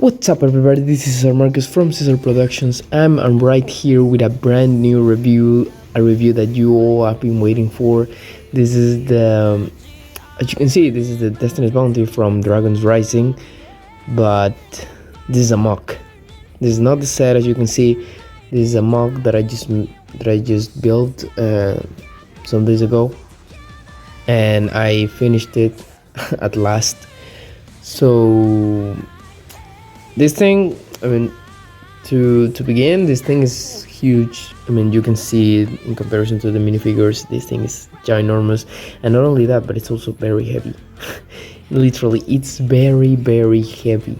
What's up, everybody? This is Cesar Marcus from Cesar Productions. I'm right here with a brand new review, a review that you all have been waiting for. This is as you can see, this is the Destiny's Bounty from Dragon's Rising, but this is a MOC. This is not the set, as you can see. This is a MOC that I just built some days ago, and I finished it at last. So this thing, I mean, to begin, this thing is huge. I mean, you can see it in comparison to the minifigures. This thing is ginormous, and not only that, but it's also very heavy. Literally, it's very, very heavy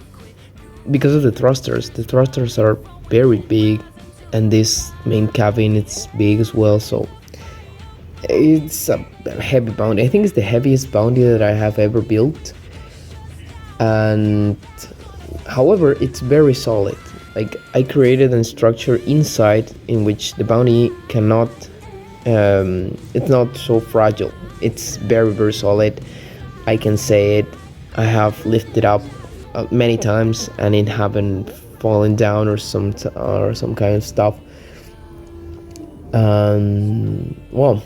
because of the thrusters. The thrusters are very big, and this main cabin, it's big as well. So it's a heavy bounty. I think it's the heaviest bounty that I have ever built, and however, it's very solid. Like, I created a structure inside in which the bounty cannot, it's not so fragile. It's very, very solid. I can say it. I have lifted up many times and it haven't fallen down or some kind of stuff. Well,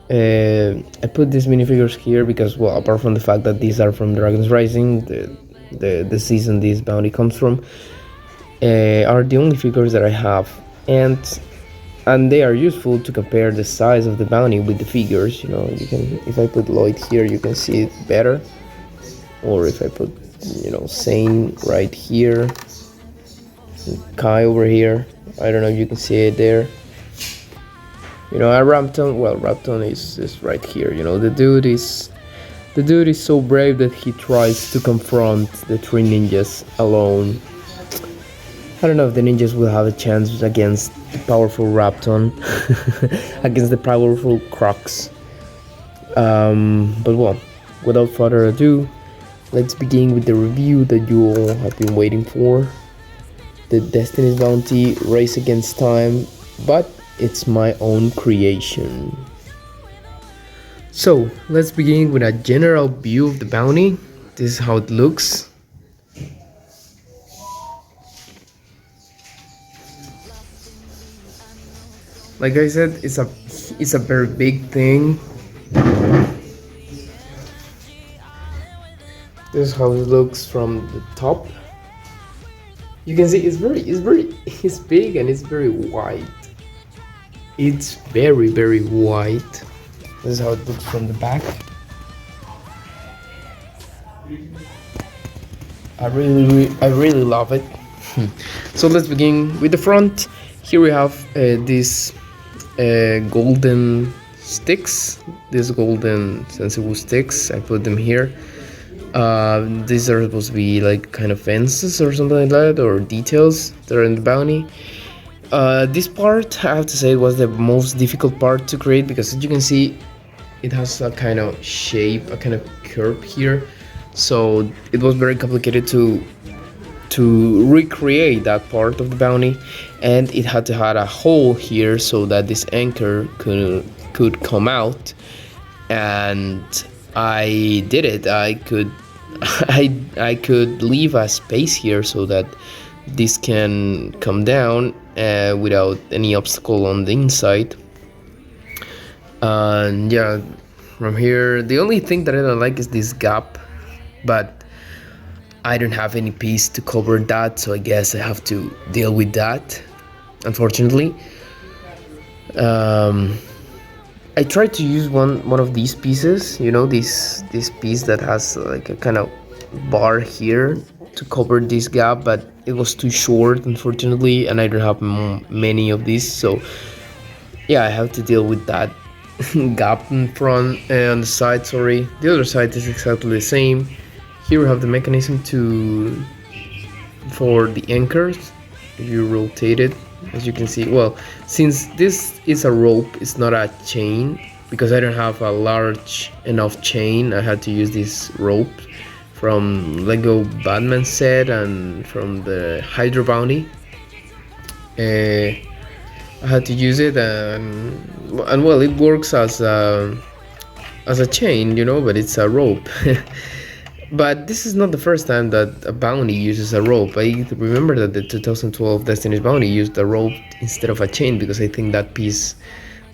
I put these minifigures here because, well, apart from the fact that these are from Dragon's Rising, the season this bounty comes from, are the only figures that I have, and they are useful to compare the size of the bounty with the figures. You know, you can, if I put Lloyd here, you can see it better, or if I put, you know, Sane right here, and Kai over here, I don't know if you can see it there. You know, Rapton is right here. You know, the dude is so brave that he tries to confront the three ninjas alone. I don't know if the ninjas will have a chance against the powerful Rapton, against the powerful Crocs. But well, without further ado, let's begin with the review that you all have been waiting for. The Destiny's Bounty Race Against Time, but it's my own creation. So let's begin with a general view of the bounty. This is how it looks. Like I said, it's a very big thing. This is how it looks from the top. You can see it's big and it's very wide. It's very, very wide. This is how it looks from the back. I really love it. So let's begin with the front. Here we have these golden sticks, these golden sensible sticks. I put them here. These are supposed to be like kind of fences or something like that, or details that are in the bounty. This part, I have to say, was the most difficult part to create because, as you can see, it has a kind of shape, a kind of curve here. So it was very complicated to recreate that part of the bounty, and it had to have a hole here so that this anchor could come out. And I did it. I could leave a space here so that this can come down without any obstacle on the inside. And yeah, from here, the only thing that I don't like is this gap, but I don't have any piece to cover that, so I guess I have to deal with that, unfortunately. I tried to use one of these pieces, you know, this piece that has like a kind of bar here to cover this gap, but it was too short, unfortunately, and I don't have many of these, so yeah, I have to deal with that gap in front and on the side. Sorry, the other side is exactly the same. Here we have the mechanism for the anchors. If you rotate it, as you can see, well, since this is a rope, it's not a chain, because I don't have a large enough chain. I had to use this rope from Lego Batman set and from the Hydra Bounty. I had to use it, and well, it works as a chain, you know, but it's a rope. But this is not the first time that a bounty uses a rope. I remember that the 2012 Destiny's bounty used a rope instead of a chain because I think that piece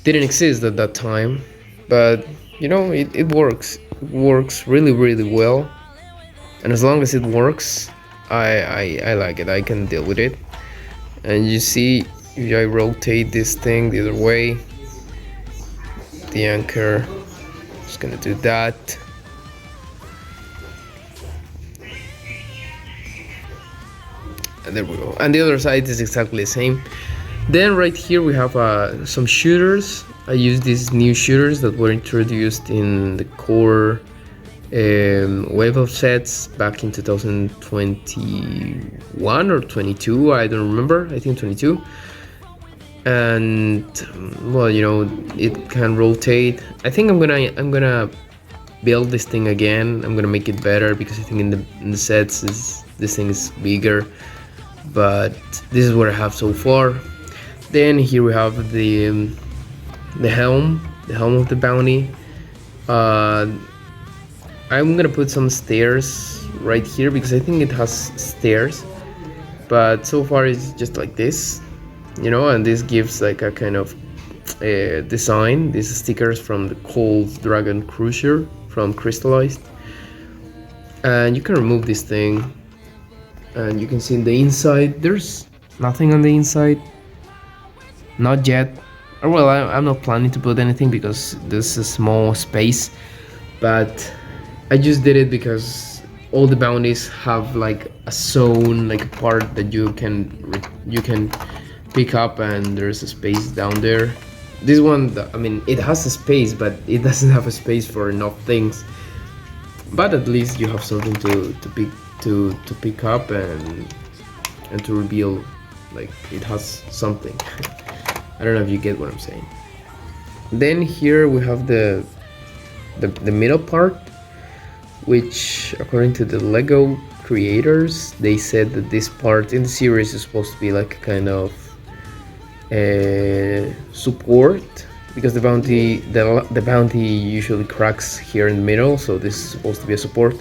didn't exist at that time. But it works. It works really, really well. And as long as it works, I like it. I can deal with it. And you see, if I rotate this thing the other way, the anchor is gonna do that. And there we go. And the other side is exactly the same. Then right here we have some shooters. I use these new shooters that were introduced in the core wave of sets back in 2021 or 22. I don't remember. I think 22. And well, it can rotate. I think I'm gonna build this thing again. I'm gonna make it better because I think in the sets this thing is bigger. But this is what I have so far. Then here we have the helm of the bounty. I'm gonna put some stairs right here because I think it has stairs, but so far it's just like this, and this gives like a kind of design. These stickers from the Cold Dragon Cruiser from Crystallized, and you can remove this thing, and you can see in the inside there's nothing on the inside, not yet. Or well, I'm not planning to put anything because there's a small space, but I just did it because all the bounties have like a zone, like a part that you can pick up, and there's a space down there. This one, I mean, it has a space, but it doesn't have a space for enough things. But at least you have something to pick up and to reveal, like it has something. I don't know if you get what I'm saying. Then here we have the middle part, which according to the Lego creators, they said that this part in the series is supposed to be like a kind of support, because the bounty usually cracks here in the middle, so this is supposed to be a support.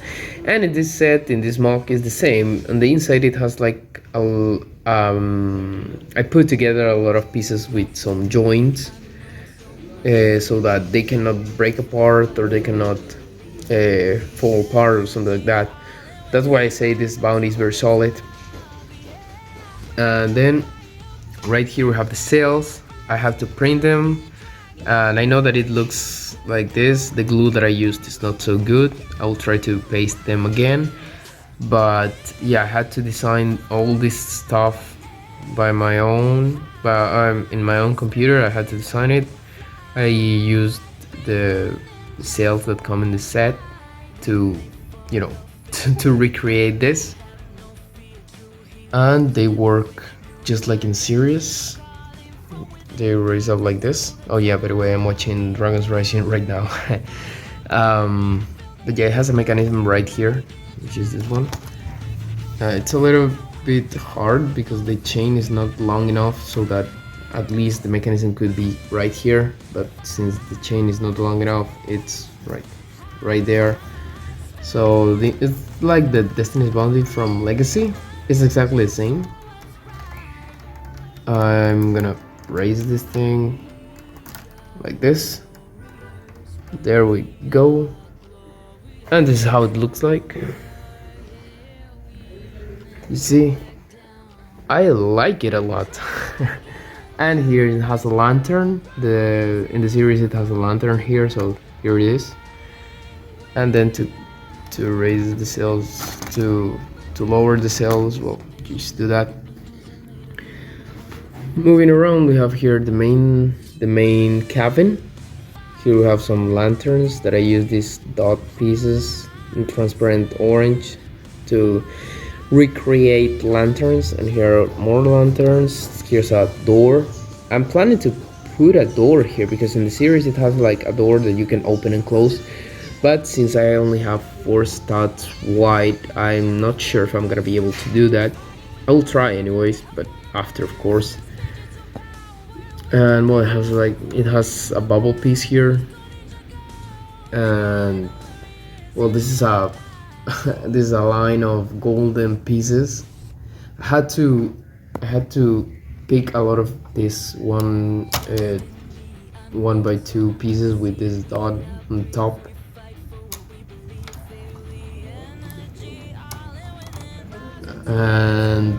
And in this set, in this MOC, is the same. On the inside it has like I put together a lot of pieces with some joints so that they cannot break apart or they cannot fall apart or something like that. That's why I say this bounty is very solid. And then right here we have the sails. I have to print them, and I know that it looks like this. The glue that I used is not so good. I will try to paste them again, but yeah, I had to design all this stuff by my own, in my own computer. I had to design it. I used the sails that come in the set to to recreate this, and they work just like in series. They raise up like this. Oh yeah, by the way, I'm watching Dragon's Rising right now. But yeah, it has a mechanism right here, which is this one. It's a little bit hard because the chain is not long enough so that at least the mechanism could be right here, but since the chain is not long enough, it's right there. So it's like the Destiny's Bounty from Legacy. It's exactly the same. I'm gonna raise this thing like this. There we go. And this is how it looks like. You see, I like it a lot. And here it has a lantern. In the series it has a lantern here, so here it is. And then to raise the sails, to lower the sails, well, just do that. Moving around, we have here the main cabin. Here we have some lanterns that I use these dot pieces in transparent orange to recreate lanterns, and here are more lanterns. Here's a door. I'm planning to put a door here because in the series it has like a door that you can open and close, but since I only have 4 studs wide, I'm not sure if I'm gonna be able to do that. I will try anyways, but after, of course. And well, it has a bubble piece here, and well, this is a This is a line of golden pieces. I had to I had to pick a lot of this 1 by 2 pieces with this dot on top. And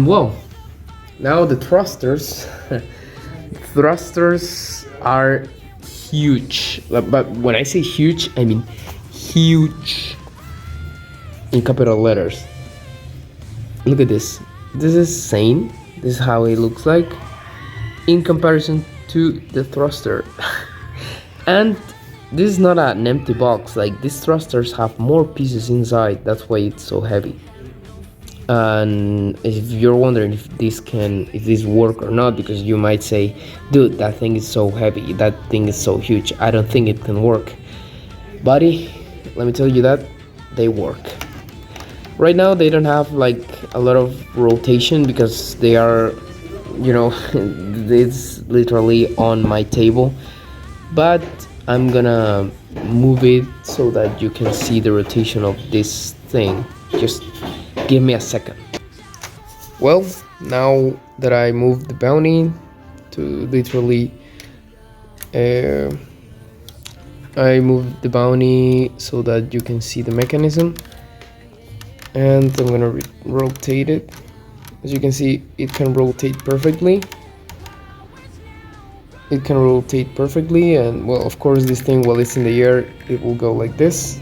well, now the thrusters. Thrusters are huge, but when I say huge, I mean huge in capital letters. Look at this. This is same. This is how it looks like in comparison to the thruster. And this is not an empty box. Like, these thrusters have more pieces inside. That's why it's so heavy. And if you're wondering if this work or not, because you might say, dude, that thing is so heavy, that thing is so huge, I don't think it can work. Buddy, let me tell you that they work. Right now they don't have like a lot of rotation because they are, it's literally on my table, but I'm gonna move it so that you can see the rotation of this thing. Just give me a second. Well, now that I moved the bounty to literally I moved the bounty so that you can see the mechanism, and I'm gonna rotate it. As you can see, it can rotate perfectly. And well, of course, this thing, while it's in the air, it will go like this,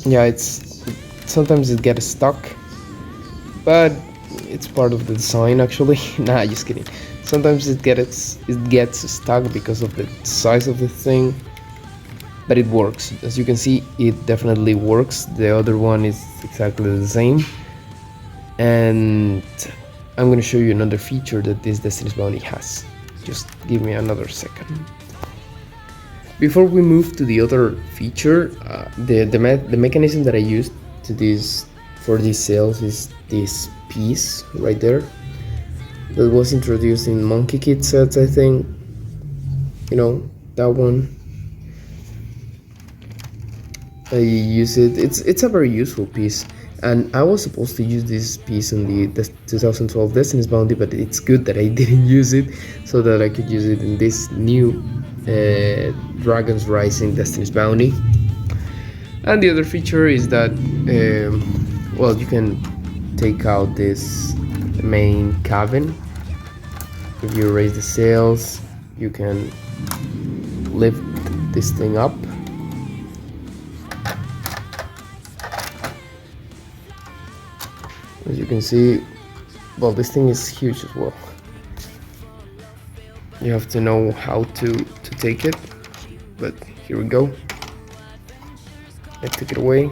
yeah, it's sometimes it gets stuck, but it's part of the design actually. Nah, just kidding. Sometimes it gets stuck because of the size of the thing, but it works. As you can see, it definitely works. The other one is exactly the same. And I'm gonna show you another feature that this Destiny's Bounty has. Just give me another second. Before we move to the other feature, the mechanism that I used for these sails is this piece right there that was introduced in Monkey Kid sets, I think. That one. I use it. It's a very useful piece, and I was supposed to use this piece in the 2012 Destiny's Bounty, but it's good that I didn't use it, so that I could use it in this new Dragons Rising Destiny's Bounty. And the other feature is that well, you can take out this main cabin. If you raise the sails, you can lift this thing up. As you can see, well, this thing is huge as well. You have to know how to take it, but here we go. I took it away,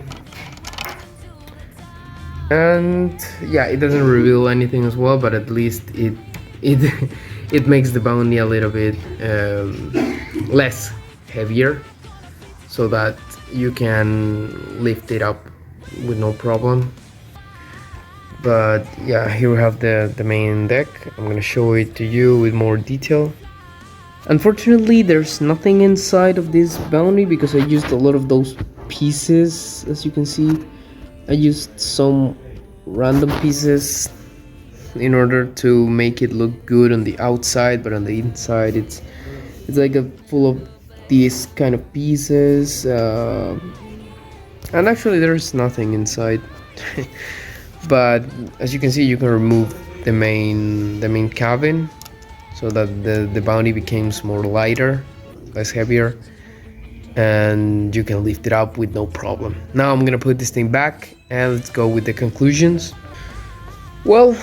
and yeah, it doesn't reveal anything as well, but at least it makes the bounty a little bit less heavier, so that you can lift it up with no problem. But yeah, here we have the main deck. I'm gonna show it to you with more detail. Unfortunately, there's nothing inside of this bounty because I used a lot of those pieces. As you can see, I used some random pieces in order to make it look good on the outside, but on the inside it's like full of these kind of pieces, and actually there's nothing inside. But as you can see, you can remove the main cabin, so that the bounty becomes more lighter, less heavier, and you can lift it up with no problem. Now I'm gonna put this thing back, and let's go with the conclusions. Well,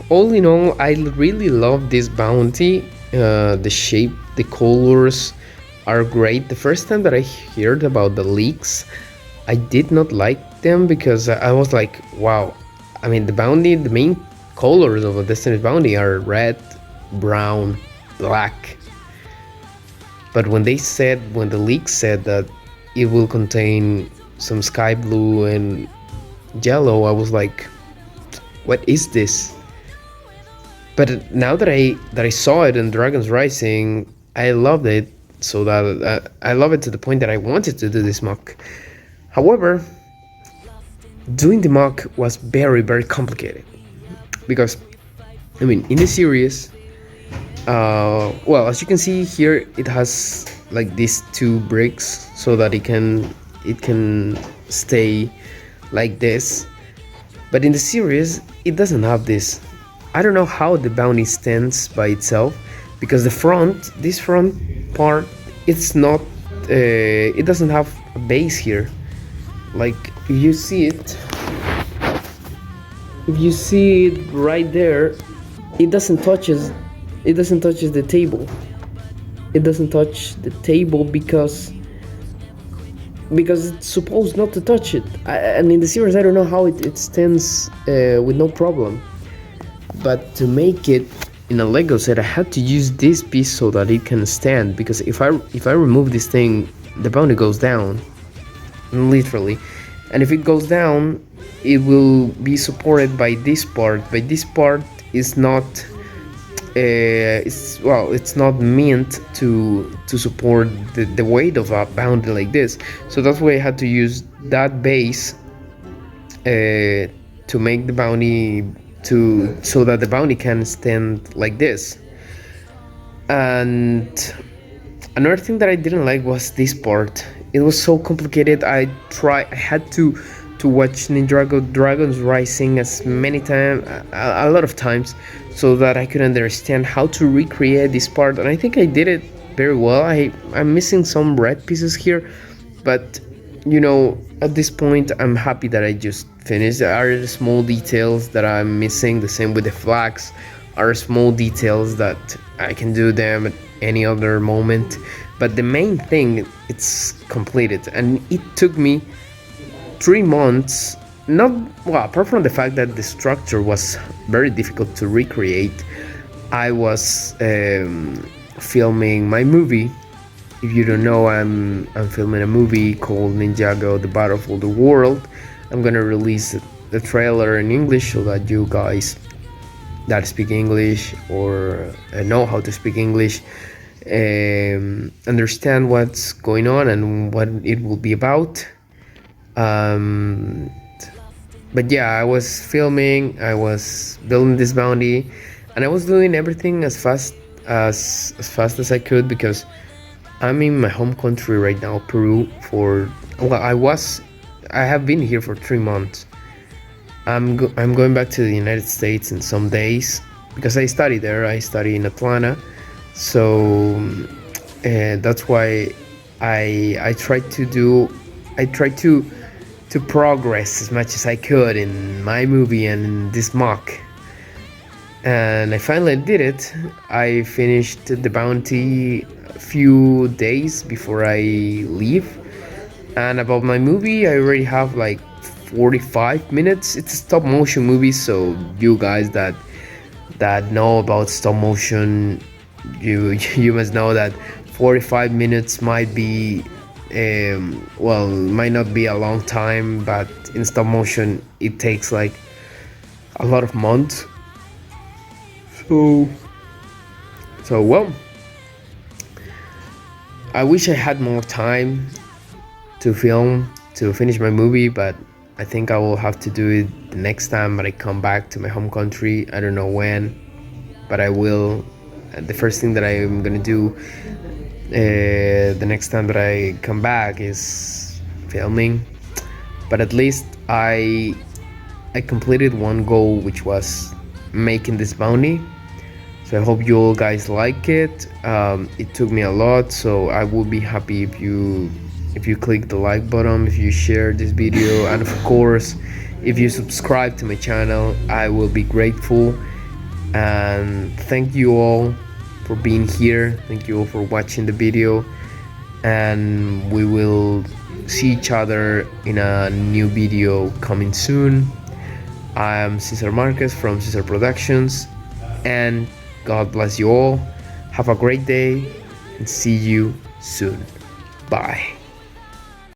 all in all, I really love this bounty. The shape, the colors are great. The first time that I heard about the leaks, I did not like them because I was like, wow. I mean, the main colors of a Destiny's Bounty are red, brown, black. But when the leak said that it will contain some sky blue and yellow, I was like, what is this? But now that I saw it in Dragons Rising, I loved it. So that I love it to the point that I wanted to do this mock. However, doing the mock was very complicated because I mean in the series, well, as you can see here, it has like these two bricks so that it can stay like this. But in the series, it doesn't have this. I don't know how the bounty stands by itself because this front part, it's not. It doesn't have a base here. Like if you see it right there, it doesn't touches. It doesn't touches the table. It doesn't touch the table because it's supposed not to touch it. And in the series, I don't know how it stands with no problem. But to make it in a Lego set, I had to use this piece so that it can stand. Because if I remove this thing, the bounty goes down, literally. And if it goes down, it will be supported by this part. But this part is not. It's not meant to support the weight of a bounty like this. So that's why I had to use that base to make the bounty so that the bounty can stand like this. And another thing that I didn't like was this part. It was so complicated. I had to watch Ninjago Dragons Rising as many times, a lot of times, so that I could understand how to recreate this part. And I think I did it very well. I'm missing some red pieces here, but at this point I'm happy that I just finished. There are small details that I'm missing. The same with the flags. Are small details that I can do them at any other moment, but the main thing, it's completed. And it took me 3 months. Not well, apart from the fact that the structure was very difficult to recreate. I was filming my movie. If you don't know, I'm filming a movie called Ninjago: The Battle for the World. I'm gonna release the trailer in English so that you guys that speak English or know how to speak English understand what's going on and what it will be about. But yeah, I was filming, I was building this bounty, and I was doing everything as fast as I could because I'm in my home country right now, Peru. I have been here for 3 months. I'm going back to the United States in some days because I study there. I study in Atlanta, so that's why I tried to progress as much as I could in my movie and in this mock. And I finally did it. I finished the bounty a few days before I leave. And about my movie, I already have like 45 minutes. It's a stop motion movie, so you guys that know about stop motion, you must know that 45 minutes might be might not be a long time, but in stop motion it takes like a lot of months. So well, I wish I had more time to finish my movie, but I think I will have to do it the next time that I come back to my home country. I don't know when, but I will. The first thing that I'm gonna do the next time that I come back is filming. But at least I completed one goal, which was making this bounty. So I hope you all guys like it. It took me a lot, so I would be happy if you click the like button, if you share this video, and of course if you subscribe to my channel. I will be grateful. And thank you all for being here. Thank you all for watching the video, and we will see each other in a new video coming soon. I am Cesar Marquez from Cesar Productions, and God bless you all. Have a great day and see you soon. Bye.